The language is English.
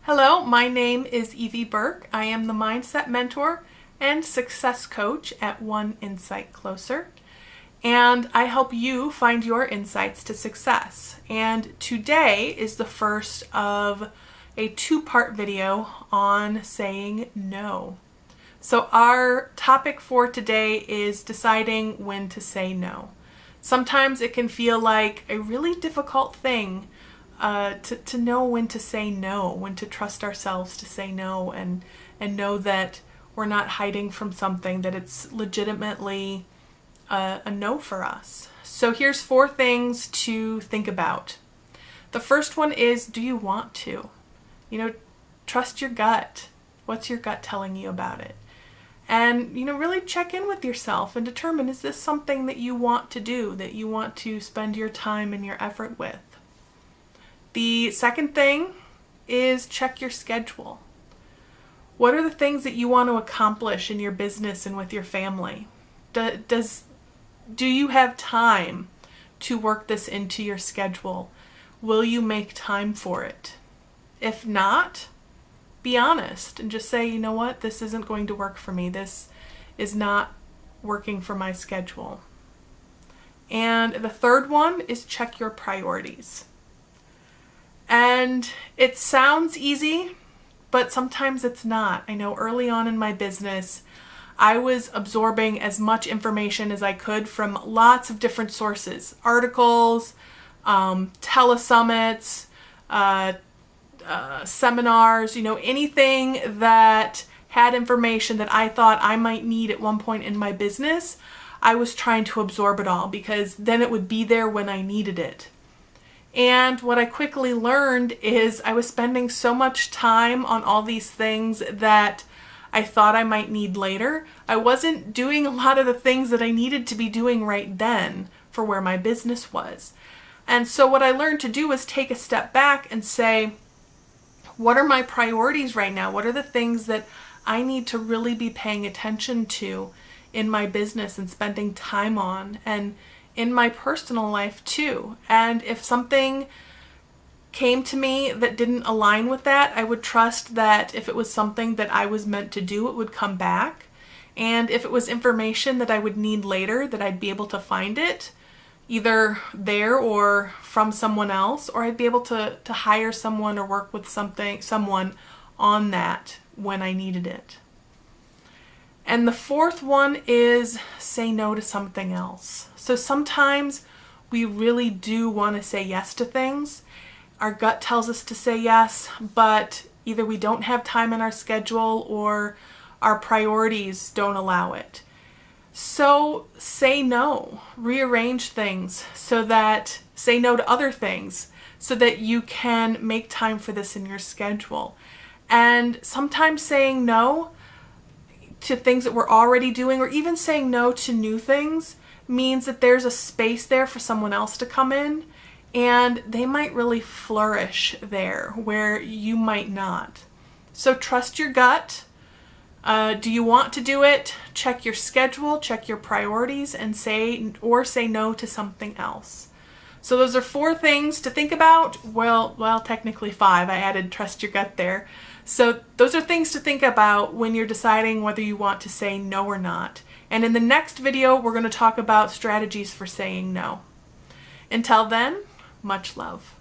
Hello, my name is Evie Burke. I am the Mindset Mentor and Success Coach at One Insight Closer, and I help you find your insights to success. And today is the first of a two-part video on saying no. So our topic for today is deciding when to say no. Sometimes it can feel like a really difficult thing to know when to say no, when to trust ourselves to say no and know that we're not hiding from something, that it's legitimately a no for us. So here's 4 things to think about. The first one is, do you want to? Trust your gut. What's your gut telling you about it? And, really check in with yourself and determine, is this something that you want to do, that you want to spend your time and your effort with? The second thing is check your schedule. What are the things that you want to accomplish in your business and with your family? Do you have time to work this into your schedule? Will you make time for it? If not, be honest and just say, you know what, this isn't going to work for me. This is not working for my schedule. And the third one is check your priorities. And it sounds easy, but sometimes it's not. I know early on in my business, I was absorbing as much information as I could from lots of different sources, articles, telesummits, seminars, anything that had information that I thought I might need at one point in my business. I was trying to absorb it all because then it would be there when I needed it. And what I quickly learned is I was spending so much time on all these things that I thought I might need later. I wasn't doing a lot of the things that I needed to be doing right then for where my business was. And so what I learned to do was take a step back and say, what are my priorities right now? What are the things that I need to really be paying attention to in my business and spending time on, and in my personal life too? And if something came to me that didn't align with that, I would trust that if it was something that I was meant to do, it would come back. And if it was information that I would need later, that I'd be able to find it either there or from someone else, or I'd be able to hire someone or work with someone on that when I needed it. And the fourth one is say no to something else. So sometimes we really do want to say yes to things. Our gut tells us to say yes, but either we don't have time in our schedule or our priorities don't allow it. So say no, rearrange things say no to other things so that you can make time for this in your schedule. And sometimes saying no to things that we're already doing, or even saying no to new things, means that there's a space there for someone else to come in, and they might really flourish there where you might not. So trust your gut. Do you want to do it? Check your schedule, check your priorities, and say no to something else. So those are 4 things to think about. Well, technically 5. I added trust your gut there. So those are things to think about when you're deciding whether you want to say no or not. And in the next video, we're going to talk about strategies for saying no. Until then, much love.